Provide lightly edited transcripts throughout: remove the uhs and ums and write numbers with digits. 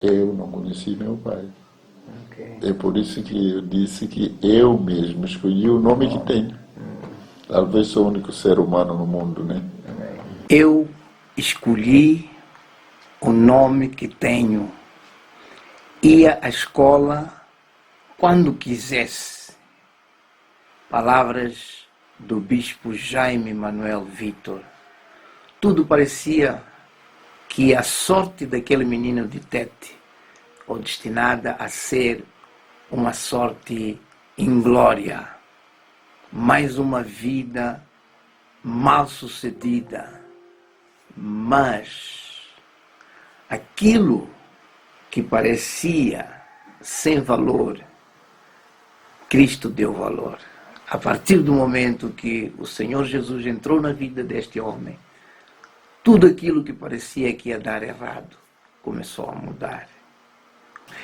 Eu não conheci meu pai. Ok. É por isso que eu disse que eu mesmo escolhi o nome que tenho. Talvez sou o único ser humano no mundo, né? Eu escolhi o nome que tenho. Ia à escola quando quisesse. Palavras do bispo Jaime Manuel Vitor. Tudo parecia que a sorte daquele menino de Tete, ou destinada a ser uma sorte inglória, mais uma vida mal sucedida, mas aquilo que parecia sem valor, Cristo deu valor. A partir do momento que o Senhor Jesus entrou na vida deste homem, tudo aquilo que parecia que ia dar errado começou a mudar.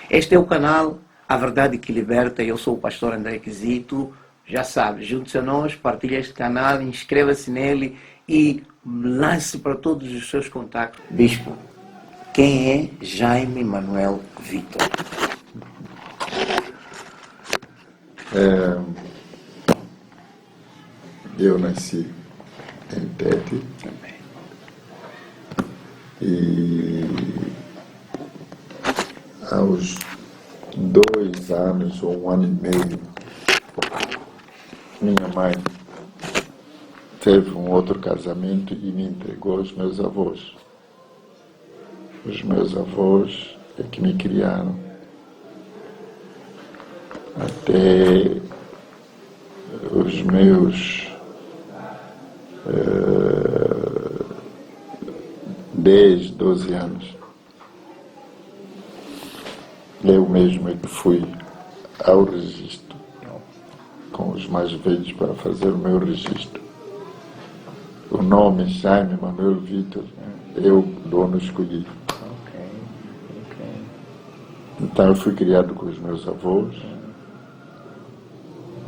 Este é o canal A Verdade que Liberta. Eu sou o pastor André Quisito. Já sabe, junte-se a nós, partilhe este canal, inscreva-se nele e lance para todos os seus contatos. Bispo, quem é Jaime Manuel Vitor? Eu nasci em Tete e aos 2 anos ou 1 ano e meio, minha mãe teve um outro casamento e me entregou aos meus avós. Os meus avós é que me criaram até os meus 10, 12 anos. Eu mesmo é que fui ao registro com os mais velhos para fazer o meu registro. O nome Jaime Manuel Vitor, eu, dono, escolhi. Então eu fui criado com os meus avós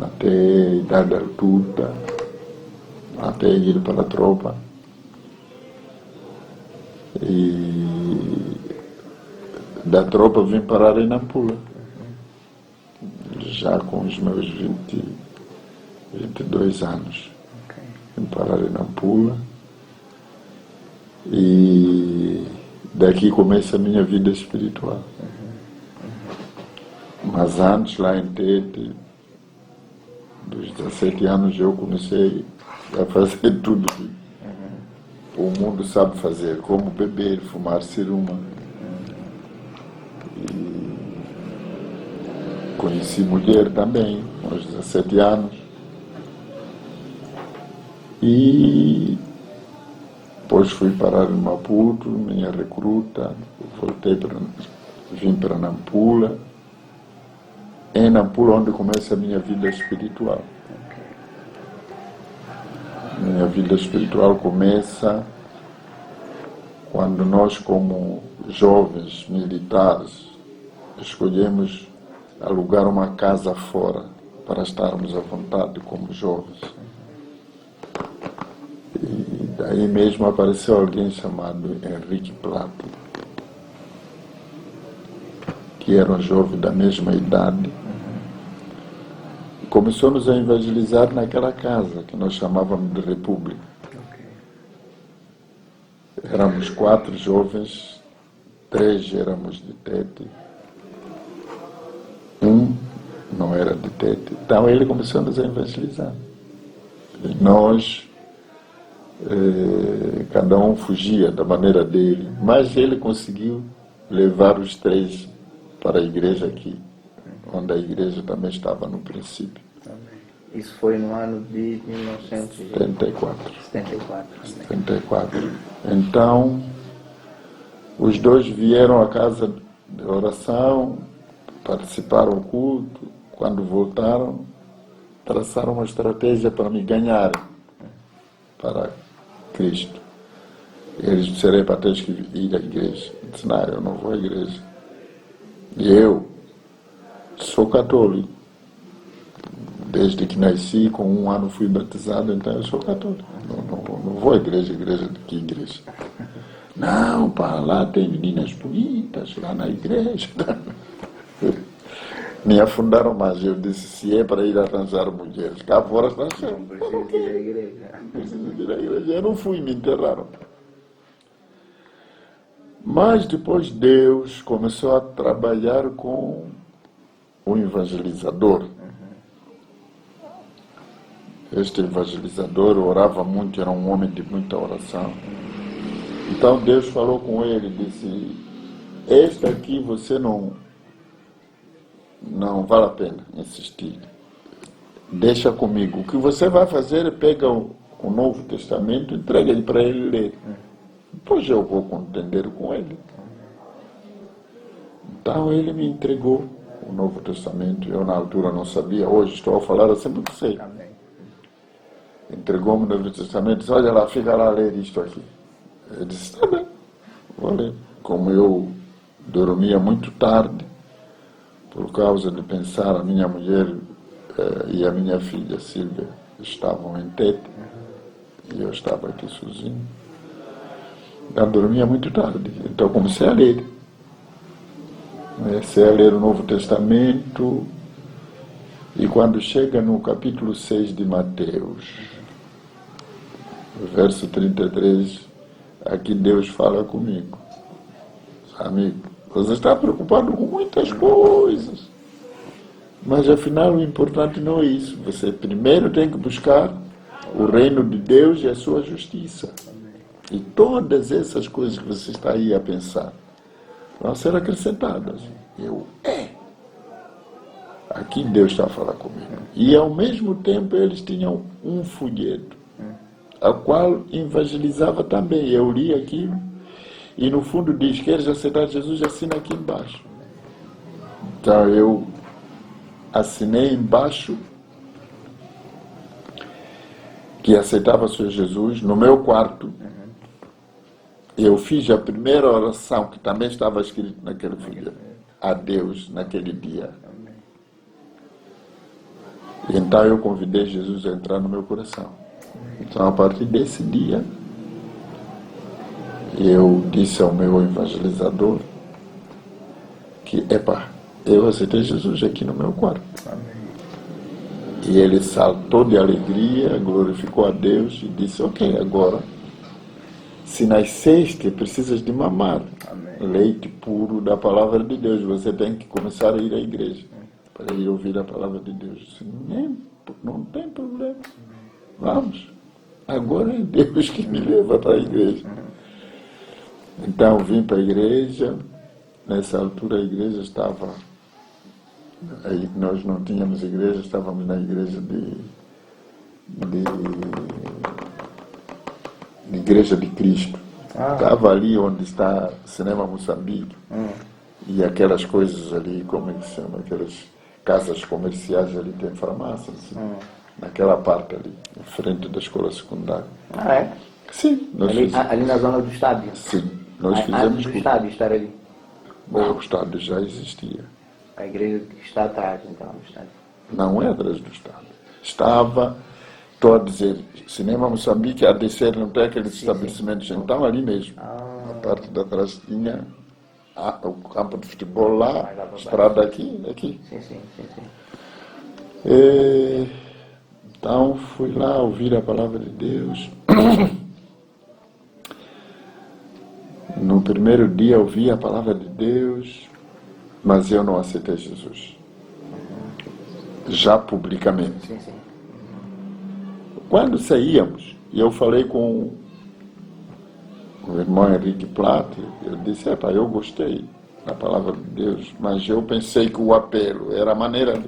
até a idade adulta, até ir para a tropa. E da tropa vim parar em Nampula, já com os meus 22 anos. Vim parar em Nampula e daqui começa a minha vida espiritual. Mas antes, lá em Tete, dos 17 anos, eu comecei a fazer tudo que o mundo sabe fazer, como beber, fumar ciruma. E conheci mulher também, aos 17 anos. E depois fui parar em Maputo, minha recruta, vim para Nampula. É Nampula onde começa a minha vida espiritual. Minha vida espiritual começa quando nós, como jovens militares, escolhemos alugar uma casa fora para estarmos à vontade como jovens. E daí mesmo apareceu alguém chamado Henrique Plato, que era um jovem da mesma idade. Começou-nos a evangelizar naquela casa que nós chamávamos de República. Éramos 4 jovens, 3 éramos de Tete, 1 não era de Tete. Então ele começou-nos a evangelizar. E nós, cada um fugia da maneira dele, mas ele conseguiu levar os 3 para a igreja aqui, onde a igreja também estava no princípio. Isso foi no ano de 1974. 74. Então, os 2 vieram à casa de oração, participaram do culto. Quando voltaram, traçaram uma estratégia para me ganhar para Cristo. Eles disseram: para teres que ir à igreja. Eu disse: não, eu não vou à igreja. E eu sou católico. Desde que nasci, com 1 ano fui batizado, então eu sou católico. Não vou à igreja, igreja de que igreja? Não, pá, lá tem meninas bonitas, lá na igreja. Me afundaram mais. Eu disse, se é para ir arranjar mulheres, cá fora está cheio. Preciso ir à igreja. Preciso ir à igreja. Eu não fui, me enterraram. Mas depois Deus começou a trabalhar com o evangelizador. Este evangelizador orava muito, era um homem de muita oração. Então Deus falou com ele, disse, esta aqui você não vale a pena insistir. Deixa comigo. O que você vai fazer é pegar o Novo Testamento e entrega ele para ele ler. Depois eu vou contender com ele. Então ele me entregou o Novo Testamento. Eu na altura não sabia, hoje estou a falar assim porque sei. Entregou-me o Novo Testamento e disse, olha lá, fica lá a ler isto aqui. Eu disse, tá bem, vou ler. Como eu dormia muito tarde, por causa de pensar a minha mulher e a minha filha Sílvia estavam em Tete, e eu estava aqui sozinho. Eu dormia muito tarde, então comecei a ler. Comecei a ler o Novo Testamento, e quando chega no capítulo 6 de Mateus, verso 33, aqui Deus fala comigo. Amigo, você está preocupado com muitas coisas, mas afinal o importante não é isso. Você primeiro tem que buscar o reino de Deus e a sua justiça. E todas essas coisas que você está aí a pensar vão ser acrescentadas. Aqui Deus está a falar comigo. E ao mesmo tempo eles tinham um folheto, a qual evangelizava também. Eu li aquilo, e no fundo diz, queres aceitar Jesus, assina aqui embaixo. Então eu assinei embaixo que aceitava o Senhor Jesus. No meu quarto, eu fiz a primeira oração, que também estava escrito naquele folheto, a Deus naquele dia. E então eu convidei Jesus a entrar no meu coração. Então a partir desse dia, eu disse ao meu evangelizador que, eu aceitei Jesus aqui no meu quarto. E ele saltou de alegria, glorificou a Deus e disse, ok, agora, se nasceste, precisas de mamar. Leite puro da palavra de Deus. Você tem que começar a ir à igreja para ir ouvir a palavra de Deus. Eu disse, não tem problema. Vamos. Agora é Deus que me leva para a igreja. Então vim para a igreja. Nessa altura a igreja estava... Aí nós não tínhamos igreja, estávamos na igreja de Igreja de Cristo. Estava ali onde está Cinema Moçambique. E aquelas coisas ali, como é que se chama? Aquelas casas comerciais ali, tem farmácia, assim, naquela parte ali, em frente da escola secundária. Ah, é? Sim. Ali na zona do estádio? Sim. Nós fizemos antes do estádio estar ali? Bom, o estádio já existia. A igreja que está atrás, então, do estádio? Não é atrás do estádio. Estava, estou a dizer, Cinema Moçambique, a descer, não tem aqueles estabelecimentos, então ali mesmo. Na parte de trás tinha o campo de futebol lá, estrada aqui. Sim. Então fui lá ouvir a palavra de Deus. No primeiro dia ouvi a palavra de Deus, mas eu não aceitei Jesus. Já publicamente. Sim. Quando saíamos, eu falei com o irmão Henrique Platt, eu disse, eu gostei da palavra de Deus, mas eu pensei que o apelo era a maneira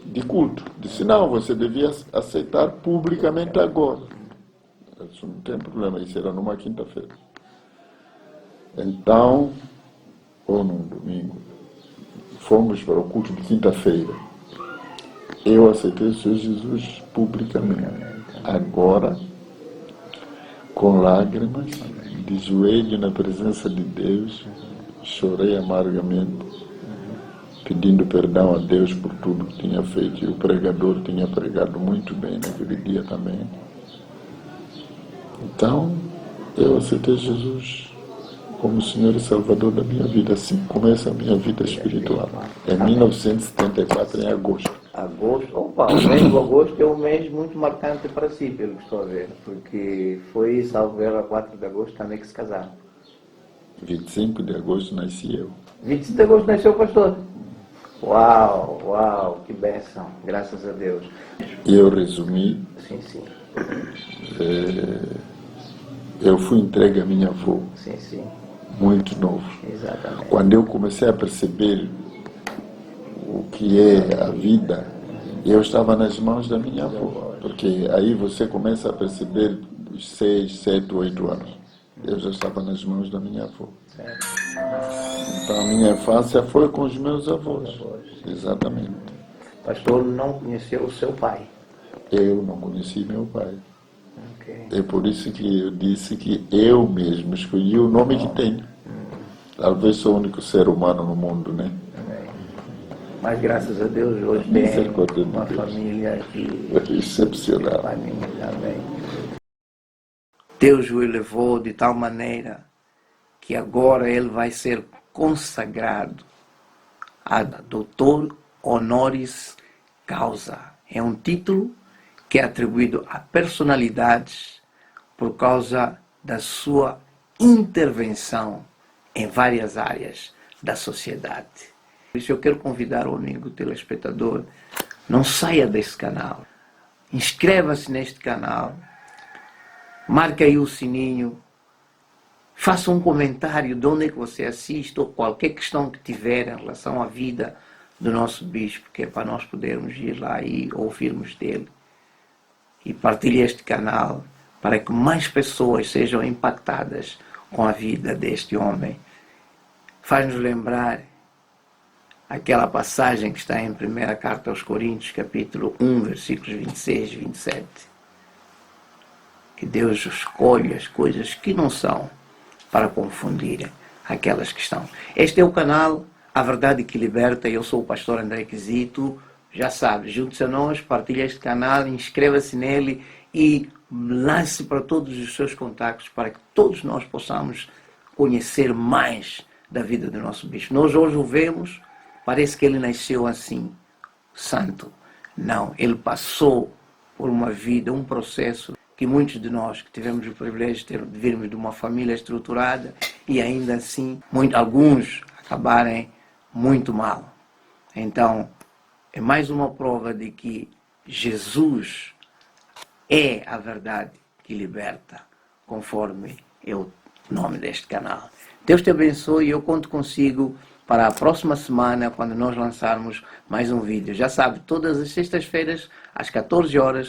de culto. Disse, não, você devia aceitar publicamente agora. Eu disse, não tem problema, isso era numa quinta-feira. Então, ou num domingo, fomos para o culto de quinta-feira. Eu aceitei o Senhor Jesus publicamente. Agora, com lágrimas, de joelho na presença de Deus, chorei amargamente, pedindo perdão a Deus por tudo que tinha feito. E o pregador tinha pregado muito bem naquele dia também. Então, eu aceitei Jesus como o Senhor e Salvador da minha vida. Assim começa a minha vida espiritual. Em 1974, em agosto. Agosto, opa, o mês de agosto é um mês muito marcante para si, pelo que estou a ver, porque foi, salvo erro, a 4 de agosto também que se casaram. 25 de agosto nasci eu. 25 de agosto nasceu o pastor. Uau, uau, que bênção, graças a Deus. E eu resumi, Sim, sim, eu fui entregue à minha avó, sim, sim, muito novo. exatamente. Quando eu comecei a perceber o que é a vida, eu estava nas mãos da minha avó. Porque aí você começa a perceber os 6, 7, 8 anos. Eu já estava nas mãos da minha avó. Então a minha infância foi com os meus avós. Exatamente. O pastor não conheceu o seu pai. Eu não conheci meu pai. Ok. É por isso que eu disse que eu mesmo escolhi o nome que tenho. Talvez sou o único ser humano no mundo, né? Amém. Mas graças a Deus hoje tem Misericórdia de uma Deus. família que É excepcional. família, amém. Deus o elevou de tal maneira que agora ele vai ser consagrado a doutor honoris causa. É um título que é atribuído a personalidades por causa da sua intervenção em várias áreas da sociedade. Por isso eu quero convidar o amigo telespectador, não saia desse canal. Inscreva-se neste canal, marque aí o sininho, faça um comentário de onde é que você assiste ou qualquer questão que tiver em relação à vida do nosso bispo, que é para nós podermos ir lá e ouvirmos dele. E partilhe este canal para que mais pessoas sejam impactadas com a vida deste homem. Faz-nos lembrar aquela passagem que está em 1ª Carta aos Coríntios, capítulo 1, versículos 26 e 27. Que Deus escolhe as coisas que não são para confundir aquelas que estão. Este é o canal A Verdade que Liberta. Eu sou o pastor André Quisito. Já sabe, junte-se a nós, partilhe este canal, inscreva-se nele e lance para todos os seus contactos para que todos nós possamos conhecer mais da vida do nosso bispo. Nós hoje o vemos, parece que ele nasceu assim, santo. Não, ele passou por uma vida, um processo que muitos de nós que tivemos o privilégio de virmos de uma família estruturada e ainda assim alguns acabarem muito mal. Então, é mais uma prova de que Jesus é a verdade que liberta, conforme é o nome deste canal. Deus te abençoe e eu conto consigo para a próxima semana, quando nós lançarmos mais um vídeo. Já sabe, todas as sextas-feiras, às 14 horas,